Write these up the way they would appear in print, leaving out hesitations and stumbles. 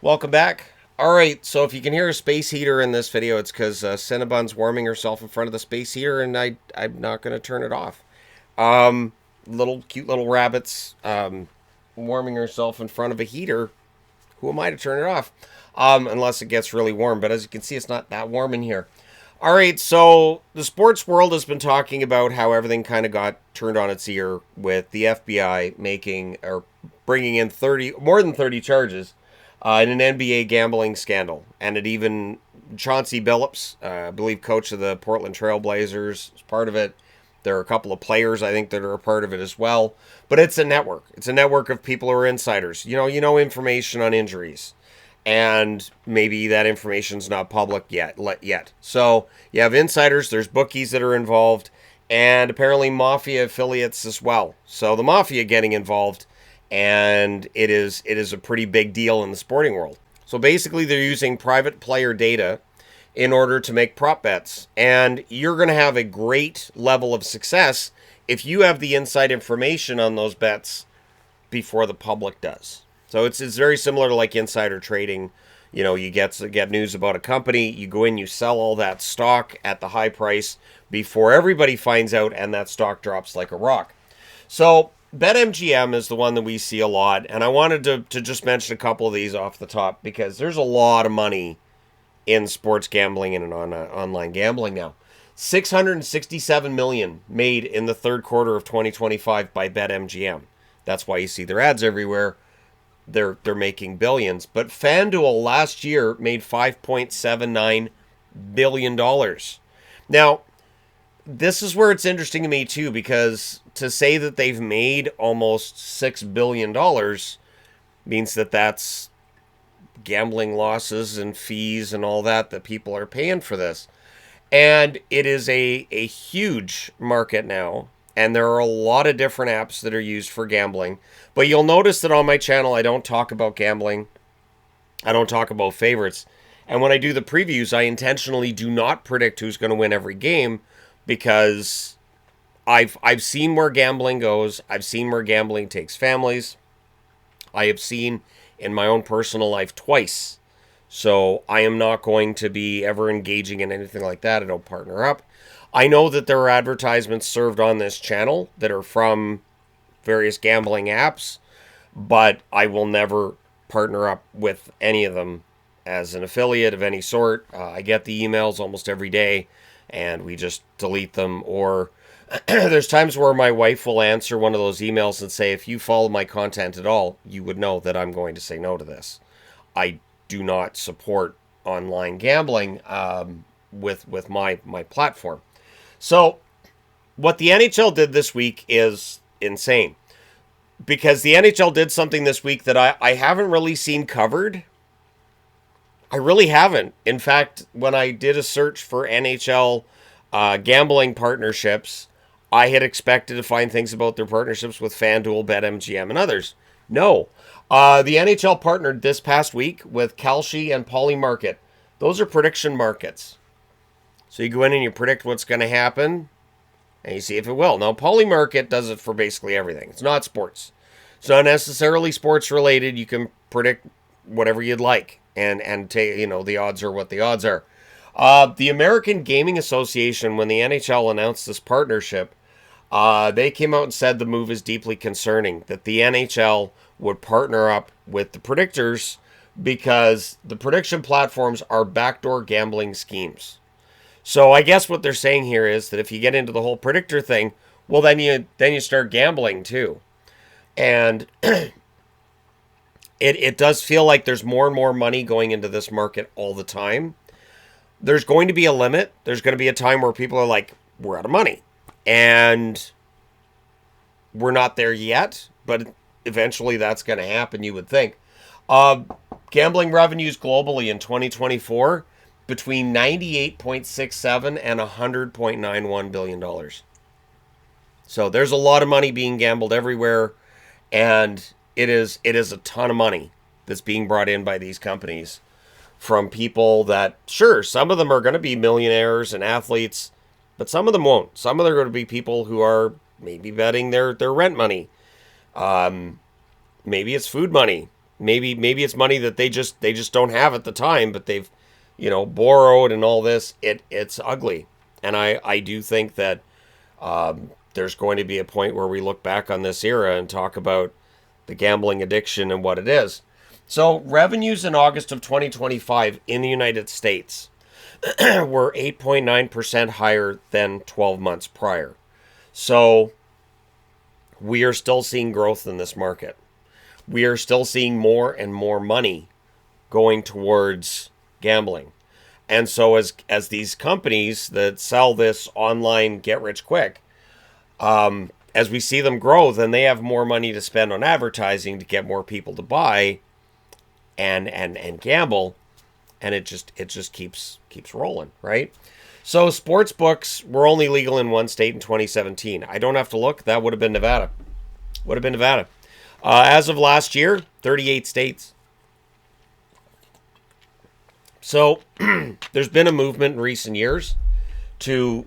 Welcome back. All right, so if you can hear a space heater in this video, it's because Cinnabon's warming herself in front of the space heater, and I'm not going to turn it off. Um, cute little rabbits warming herself in front of a heater. Who am I to turn it off? Unless it gets really warm, but as you can see, it's not that warm in here. All right, so the sports world has been talking about how everything kind of got turned on its ear with the FBI bringing in more than 30 charges in an NBA gambling scandal. And it even, Chauncey Billups, I believe coach of the Portland Trail Blazers, is part of it. There are a couple of players, I think, that are a part of it as well. But it's a network. It's a network of people who are insiders. You know information on injuries. And maybe that information's not public yet. So you have insiders, there's bookies that are involved, and apparently mafia affiliates as well. So the mafia getting involved, and it is a pretty big deal in the sporting world. So basically they're using private player data in order to make prop bets. And you're going to have a great level of success if you have the inside information on those bets before the public does. So it's very similar to like insider trading. You know, you get news about a company, you go in, you sell all that stock at the high price before everybody finds out, and that stock drops like a rock. So BetMGM is the one that we see a lot, and I wanted to just mention a couple of these off the top because there's a lot of money in sports gambling and in online gambling now. $667 million made in the third quarter of 2025 by BetMGM. That's why you see their ads everywhere. They're making billions. But FanDuel last year made $5.79 billion. Now, this is where it's interesting to me too, because to say that they've made almost $6 billion means that that's gambling losses and fees and all that people are paying for this. And it is a huge market now. And there are a lot of different apps that are used for gambling. But you'll notice that on my channel, I don't talk about gambling. I don't talk about favorites. And when I do the previews, I intentionally do not predict who's going to win every game because I've seen where gambling goes. I've seen where gambling takes families. I have seen in my own personal life twice. So I am not going to be ever engaging in anything like that. I don't partner up. I know that there are advertisements served on this channel that are from various gambling apps, but I will never partner up with any of them as an affiliate of any sort. I get the emails almost every day, and we just delete them. Or there's times where my wife will answer one of those emails and say, if you follow my content at all, you would know that I'm going to say no to this. I do not support online gambling with my platform. So what the NHL did this week is insane, because the NHL did something this week that I haven't really seen covered. I really haven't. In fact, when I did a search for NHL gambling partnerships, I had expected to find things about their partnerships with FanDuel, BetMGM, and others. No. The NHL partnered this past week with Kalshi and Polymarket. Those are prediction markets. So you go in and you predict what's going to happen, and you see if it will. Now, Polymarket does it for basically everything. It's not sports. It's not necessarily sports related. You can predict whatever you'd like, and the odds are what the odds are. The American Gaming Association, when the NHL announced this partnership, they came out and said the move is deeply concerning, that the NHL would partner up with the predictors because the prediction platforms are backdoor gambling schemes. So I guess what they're saying here is that if you get into the whole predictor thing, well, then you start gambling too. And it does feel like there's more and more money going into this market all the time. There's going to be a limit. There's going to be a time where people are like, we're out of money. And we're not there yet, but eventually that's going to happen, you would think. Gambling revenues globally in 2024 between $98.67 and $100.91 billion. So there's a lot of money being gambled everywhere, and it is a ton of money that's being brought in by these companies from people that, sure, some of them are going to be millionaires and athletes, but some of them won't. Some of them are going to be people who are maybe betting their rent money. Maybe it's food money. Maybe it's money that they just don't have at the time, but they've, borrowed and all this. It's ugly. And I do think that there's going to be a point where we look back on this era and talk about the gambling addiction and what it is. So revenues in August of 2025 in the United States were 8.9% higher than 12 months prior. So we are still seeing growth in this market. We are still seeing more and more money going towards gambling. And so as these companies that sell this online get rich quick, as we see them grow, then they have more money to spend on advertising to get more people to buy and gamble, and it just keeps rolling, right? So sports books were only legal in one state in 2017. I don't have to look. That would have been Nevada. As of last year, 38 states. So there's been a movement in recent years to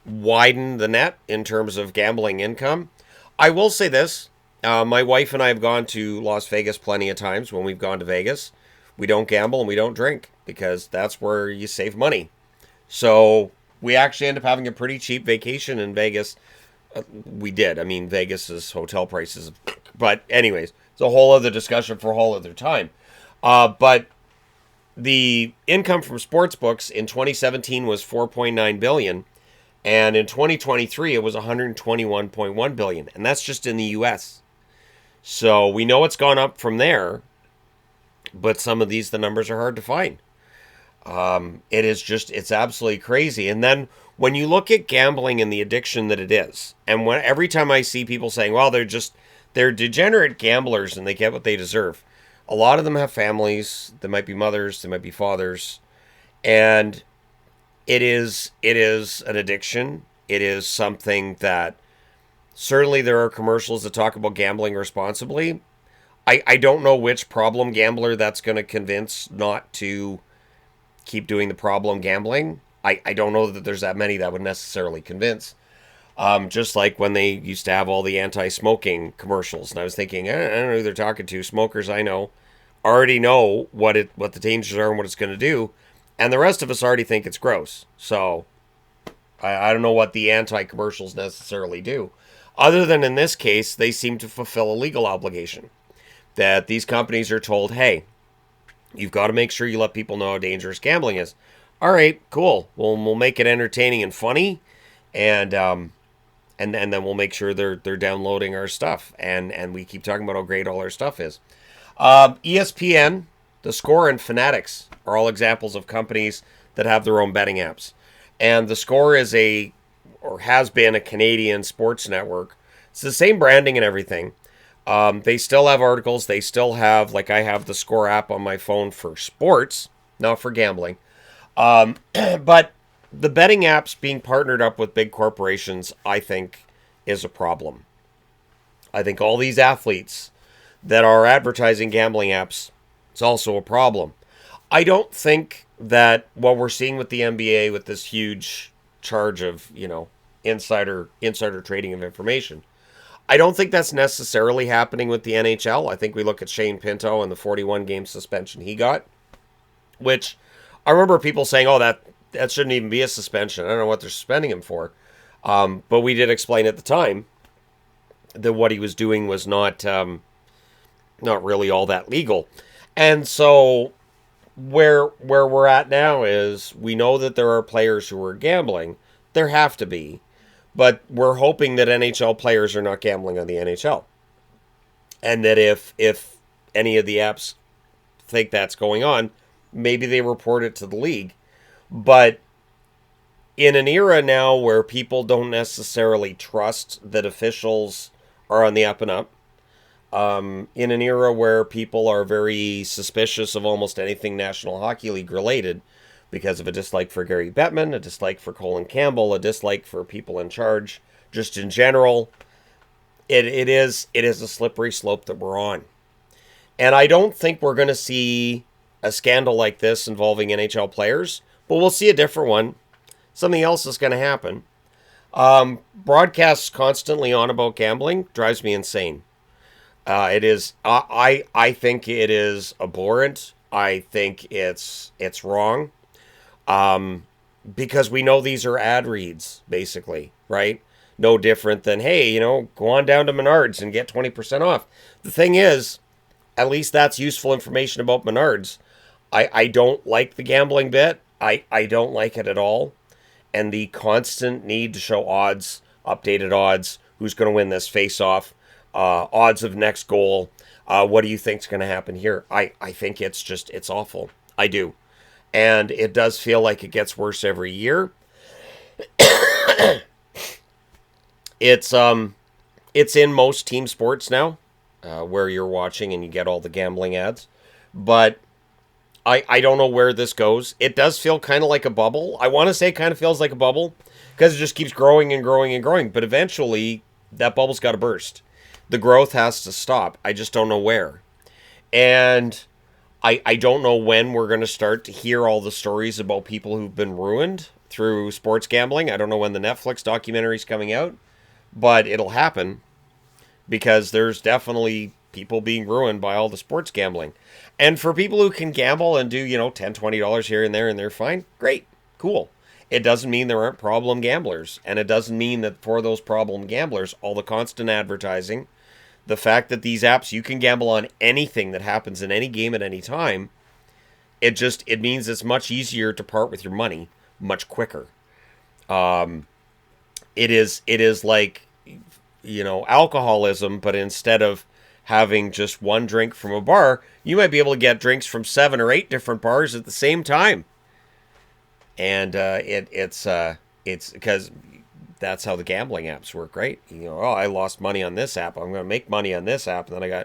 widen the net in terms of gambling income. I will say this. My wife and I have gone to Las Vegas plenty of times. When we've gone to Vegas, we don't gamble and we don't drink because that's where you save money. So we actually end up having a pretty cheap vacation in Vegas. We did. I mean, Vegas's hotel prices. But anyways, it's a whole other discussion for a whole other time. But the income from sports books in 2017 was $4.9 billion. And in 2023, it was $121.1 billion. And that's just in the U.S. So we know it's gone up from there. But some of the numbers are hard to find. It's absolutely crazy. And then when you look at gambling and the addiction that it is, and every time I see people saying, well, they're degenerate gamblers and they get what they deserve. A lot of them have families. They might be mothers. They might be fathers. And it is an addiction. It is something that certainly there are commercials that talk about gambling responsibly. I don't know which problem gambler that's going to convince not to keep doing the problem gambling. I don't know that there's that many that would necessarily convince. Just like when they used to have all the anti-smoking commercials. And I was thinking, I don't know who they're talking to. Smokers I know already know what the dangers are and what it's going to do. And the rest of us already think it's gross. So I don't know what the anti-commercials necessarily do. Other than in this case, they seem to fulfill a legal obligation. That these companies are told, hey, you've got to make sure you let people know how dangerous gambling is. All right, cool. We'll make it entertaining and funny, and then we'll make sure they're downloading our stuff, and we keep talking about how great all our stuff is. ESPN, The Score, and Fanatics are all examples of companies that have their own betting apps, and The Score is has been a Canadian sports network. It's the same branding and everything. They still have articles. They still have, like I have the Score app on my phone for sports, not for gambling. But the betting apps being partnered up with big corporations, I think, is a problem. I think all these athletes that are advertising gambling apps, it's also a problem. I don't think that what we're seeing with the NBA with this huge charge of, insider trading of information, I don't think that's necessarily happening with the NHL. I think we look at Shane Pinto and the 41-game suspension he got, which I remember people saying, oh, that shouldn't even be a suspension. I don't know what they're suspending him for. But we did explain at the time that what he was doing was not really all that legal. And so where we're at now is we know that there are players who are gambling. There have to be. But we're hoping that NHL players are not gambling on the NHL. And that if any of the apps think that's going on, maybe they report it to the league. But in an era now where people don't necessarily trust that officials are on the up and up, in an era where people are very suspicious of almost anything National Hockey League related, because of a dislike for Gary Bettman, a dislike for Colin Campbell, a dislike for people in charge, just in general, it is a slippery slope that we're on. And I don't think we're going to see a scandal like this involving NHL players, but we'll see a different one. Something else is going to happen. Broadcasts constantly on about gambling drives me insane. It is. I think it is abhorrent. I think it's wrong. Um, because we know these are ad reads, basically, right? No different than, hey, go on down to Menards and get 20% off. The thing is, at least that's useful information about Menards. I don't like the gambling bit. I don't like it at all. And the constant need to show odds, updated odds, who's going to win this face off, odds of next goal. What do you think's going to happen here? I think it's awful. I do. And it does feel like it gets worse every year. It's in most team sports now, where you're watching and you get all the gambling ads. But I don't know where this goes. It does feel kind of like a bubble. I want to say it kind of feels like a bubble because it just keeps growing and growing and growing. But eventually, that bubble's got to burst. The growth has to stop. I just don't know where. And I don't know when we're going to start to hear all the stories about people who've been ruined through sports gambling. I don't know when the Netflix documentary's coming out, but it'll happen because there's definitely people being ruined by all the sports gambling. And for people who can gamble and do, $10, $20 here and there and they're fine, great, cool. It doesn't mean there aren't problem gamblers. And it doesn't mean that for those problem gamblers, all the constant advertising, the fact that these apps, you can gamble on anything that happens in any game at any time, it means it's much easier to part with your money much quicker. It is like, alcoholism, but instead of having just one drink from a bar, you might be able to get drinks from 7 or 8 different bars at the same time. And it's because that's how the gambling apps work, right? I lost money on this app. I'm going to make money on this app. And then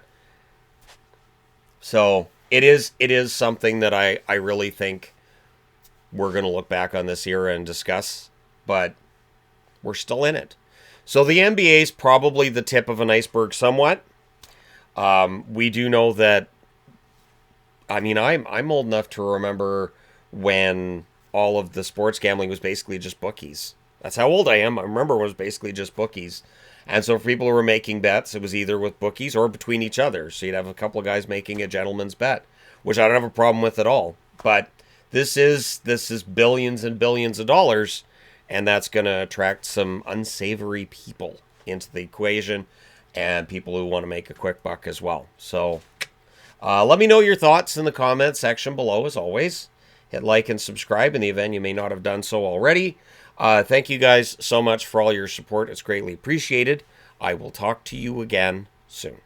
So it is something that I really think we're going to look back on this era and discuss, but we're still in it. So the NBA is probably the tip of an iceberg somewhat. We do know that, I'm old enough to remember when all of the sports gambling was basically just bookies. That's how old I am. I remember it was basically just bookies. And so for people who were making bets, it was either with bookies or between each other. So you'd have a couple of guys making a gentleman's bet, which I don't have a problem with at all. But this is billions and billions of dollars, and that's going to attract some unsavory people into the equation and people who want to make a quick buck as well. So let me know your thoughts in the comments section below, as always. Hit like and subscribe in the event you may not have done so already. Thank you guys so much for all your support. It's greatly appreciated. I will talk to you again soon.